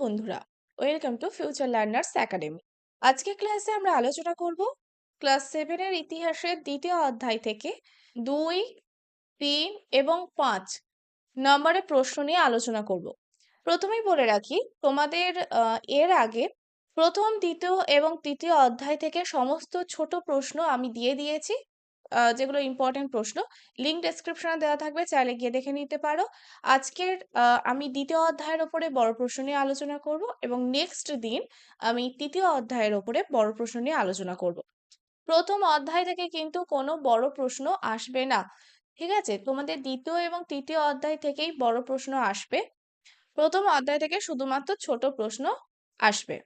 বন্ধুরা, welcome to future learners academy. আজকে ক্লাসে আমরা আলোচনা করব ক্লাস 7 এর ইতিহাসের দ্বিতীয় অধ্যায় থেকে 2, 3 এবং 5 নম্বরের প্রশ্ন নিয়ে আলোচনা করব। প্রথমেই বলে রাখি তোমাদের এর আগে প্রথম, দ্বিতীয় এবং তৃতীয় অধ্যায় থেকে সমস্ত ছোট প্রশ্ন আমি দিয়ে দিয়েছি, যেগুলো ইম্পর্টেন্ট প্রশ্ন। লিঙ্ক ডেসক্রিপশনে দেওয়া থাকবে, চাইলে গিয়ে দেখে নিতে পারো। আজকের আমি দ্বিতীয় অধ্যায়ের ওপরে বড় প্রশ্ন নিয়ে আলোচনা করব এবং নেক্সট দিন আমি তৃতীয় অধ্যায়ের ওপরে বড় প্রশ্ন নিয়ে আলোচনা করব। প্রথম অধ্যায় থেকে কিন্তু কোনো বড় প্রশ্ন আসবে না, ঠিক আছে? তোমাদের দ্বিতীয় এবং তৃতীয় অধ্যায় থেকেই বড় প্রশ্ন আসবে। প্রথম অধ্যায় থেকে শুধুমাত্র ছোট প্রশ্ন আসবে।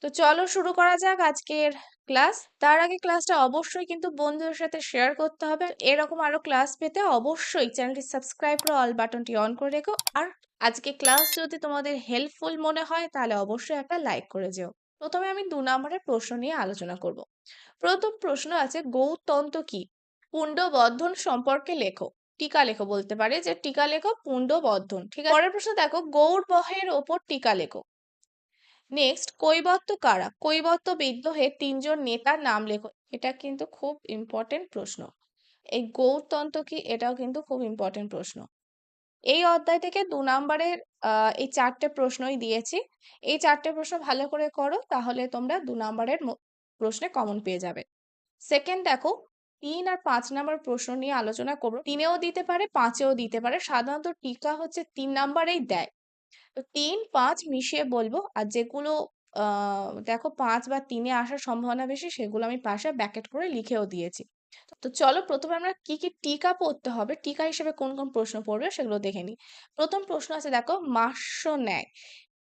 তো চলো শুরু করা যাক আজকের ক্লাস। তার আগে ক্লাসটা অবশ্যই কিন্তু বন্ধুদের সাথে শেয়ার করতে হবে। এরকম আরো ক্লাস পেতে অবশ্যই চ্যানেলটি সাবস্ক্রাইব করে অল বাটনটি অন করে রেখো। আর আজকে ক্লাস যদি তোমাদের হেল্পফুল মনে হয় তাহলে অবশ্যই একটা লাইক করে যেও। প্রথমে আমি 2 নম্বরের প্রশ্ন নিয়ে আলোচনা করব। প্রথম প্রশ্ন আছে, গৌড়তন্ত্র কি? পুণ্ডবর্ধন সম্পর্কে লেখো। টিকা লেখো বলতে পারে, যে টিকা লেখো পুণ্ডবর্ধন, ঠিক আছে? পরের প্রশ্ন দেখো, গৌড়বহের ওপর টিকা লেখো। নেক্সট, কৈবর্ত কারা? কৈবর্ত বিদ্রোহের 3 জন নেতার নাম লেখো। এটা কিন্তু খুব ইম্পর্টেন্ট প্রশ্ন। এই গৌড়তন্ত্র কি, এটাও কিন্তু খুব ইম্পর্টেন্ট প্রশ্ন। এই অধ্যায় থেকে 2 নম্বরের এই 4টে প্রশ্নই দিয়েছি। এই 4টে প্রশ্ন ভালো করে করো, তাহলে তোমরা 2 নম্বরের প্রশ্নে কমন পেয়ে যাবে। সেকেন্ড দেখো, 3 আর 5 নাম্বার প্রশ্ন নিয়ে আলোচনা করব। 3-এও দিতে পারে, 5-এও দিতে পারে। সাধারণত টিকা হচ্ছে 3 নাম্বারেই দেয়। তো 3, 5 মিশিয়ে বলবো। আর যেগুলো দেখো 5 বা 3-এ আসার সম্ভাবনা বেশি, সেগুলো আমি পাশে ব্র্যাকেট করে লিখেও দিয়েছি। তো চলো প্রথমে আমরা কি কি টিকা পড়তে হবে, টিকা হিসেবে কোন কোন প্রশ্ন পড়বে সেগুলো দেখে নিই। প্রথম প্রশ্ন আছে দেখো, মাস্য ন্যায়,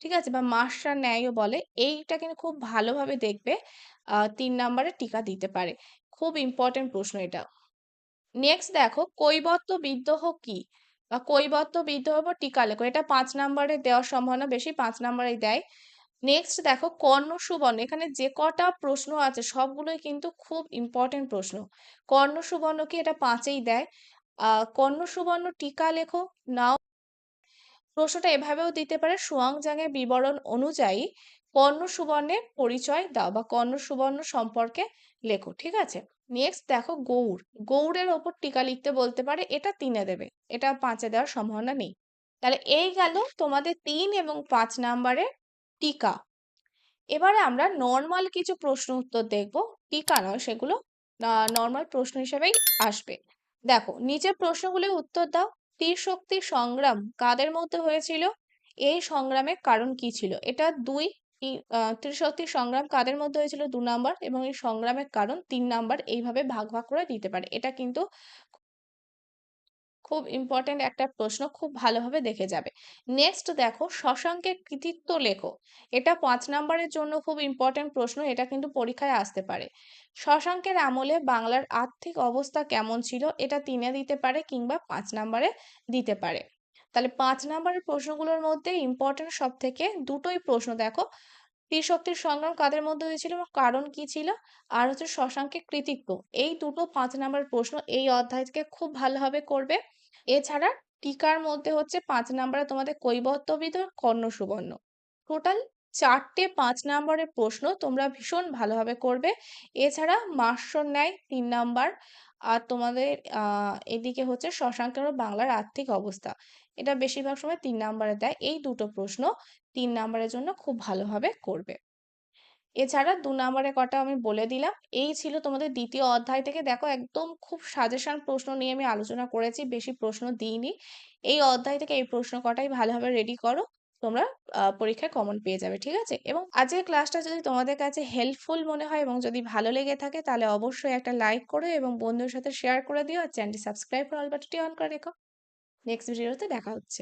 ঠিক আছে, বা মাস্যা ন্যায়ও বলে। এইটা কিন্তু খুব ভালোভাবে দেখবে, 3 নাম্বারে টিকা দিতে পারে। খুব ইম্পর্টেন্ট প্রশ্ন এটা। নেক্সট দেখো, কৈবর্ত বিদ্রোহ কি? বা কৈবর্ত বিদ্রোহ বা টিকা লেখো। এটা 5 নাম্বারে দেওয়ার সম্ভাবনা বেশি, 5 নাম্বারেই দেয়। নেক্সট দেখো, কর্ণ সুবর্ণ। এখানে যে কটা প্রশ্ন আছে সবগুলোই কিন্তু খুব ইম্পর্টেন্ট প্রশ্ন। কর্ণ সুবর্ণ কি, এটা 5-এই দেয়। কর্ণ সুবর্ণ টিকা লেখো। নাও প্রশ্নটা এভাবেও দিতে পারে, সুয়াংজাংয়ের বিবরণ অনুযায়ী কর্ণ সুবর্ণের পরিচয় দাও, বা কর্ণ সুবর্ণ সম্পর্কে লেখো, ঠিক আছে? নেক্সট দেখো, গৌড়। গৌড়ের ওপর টিকা লিখতে বলতে পারে, এটা 3-এ দেবে, এটা 5-এ দেওয়ার সম্ভাবনা নেই। তাহলে এই গেল তোমাদের 3 এবং 5 নাম্বারের টিকা। এবারে আমরা নর্মাল কিছু প্রশ্ন উত্তর দেখব, টিকা নয় সেগুলো, নর্মাল প্রশ্ন হিসেবেই আসবে। দেখো নিচের প্রশ্নগুলির উত্তর দাও। ত্রিশক্তি সংগ্রাম কাদের মধ্যে হয়েছিল? এই সংগ্রামের কারণ কি ছিল? এটা 2। ত্রিশক্তি সংগ্রাম কাদের মধ্যে হয়েছিল 2 নাম্বার, এবং এই সংগ্রামের কারণ 3 নাম্বার। এইভাবে ভাগ ভাগ করে দিতে পারে। এটা কিন্তু খুব ইম্পর্টেন্ট একটা প্রশ্ন, খুব ভালোভাবে দেখে যাবে। নেক্সট দেখো, শশাঙ্কের কৃতিত্ব লেখো। এটা 5 নাম্বারের জন্য খুব ইম্পর্টেন্ট প্রশ্ন, এটা কিন্তু পরীক্ষায় আসতে পারে। শশাঙ্কের আমলে বাংলার আর্থিক অবস্থা কেমন ছিল? এটা 3-এ দিতে পারে কিংবা 5 নাম্বারে দিতে পারে। তাহলে 5 নাম্বারের প্রশ্নগুলোর মধ্যে ইম্পর্টেন্ট সব থেকে দুটোই প্রশ্ন দেখো, ত্রিশক্তির সংগ্রাম কাদের মধ্যে হয়েছিল এবং কারণ কি ছিল, আর হচ্ছে শশাঙ্কের কৃতিত্ব। এই দুটো 5 নাম্বার প্রশ্ন এই অধ্যায় থেকে খুব ভালোভাবে করবে। এছাড়া টিকার মধ্যে হচ্ছে 5 নাম্বারে তোমাদের কৈবর্ত বিদ্রোহ, কর্ণ সুবর্ণ। টোটাল 4টে 5 নাম্বারের প্রশ্ন তোমরা ভীষণ ভালোভাবে করবে। এছাড়া মাস্য ন্যায় 3 নাম্বার, আর তোমাদের এদিকে হচ্ছে শশাঙ্কের ও বাংলার আর্থিক অবস্থা। এটা বেশিরভাগ সময় 3 নাম্বারে দেয়। এই দুটো প্রশ্ন 3 নাম্বারের জন্য খুব ভালোভাবে করবে। এছাড়া 2 নাম্বারে কটা আমি বলে দিলাম। এই ছিল তোমাদের দ্বিতীয় অধ্যায় থেকে। দেখো একদম খুব সাজেশন প্রশ্ন নিয়ে আমি আলোচনা করেছি, বেশি প্রশ্ন দিইনি। এই অধ্যায় থেকে এই প্রশ্ন কটাই ভালোভাবে রেডি করো, তোমরা পরীক্ষায় কমন পেয়ে যাবে, ঠিক আছে? এবং আজকের ক্লাসটা যদি তোমাদের কাছে হেল্পফুল মনে হয় এবং যদি ভালো লেগে থাকে তাহলে অবশ্যই একটা লাইক করো এবং বন্ধুদের সাথে শেয়ার করে দিও, আর চ্যানেলটি সাবস্ক্রাইব করে অল বাটনটি অন করে রেখো। নেক্সট ভিডিওতে দেখা হচ্ছে।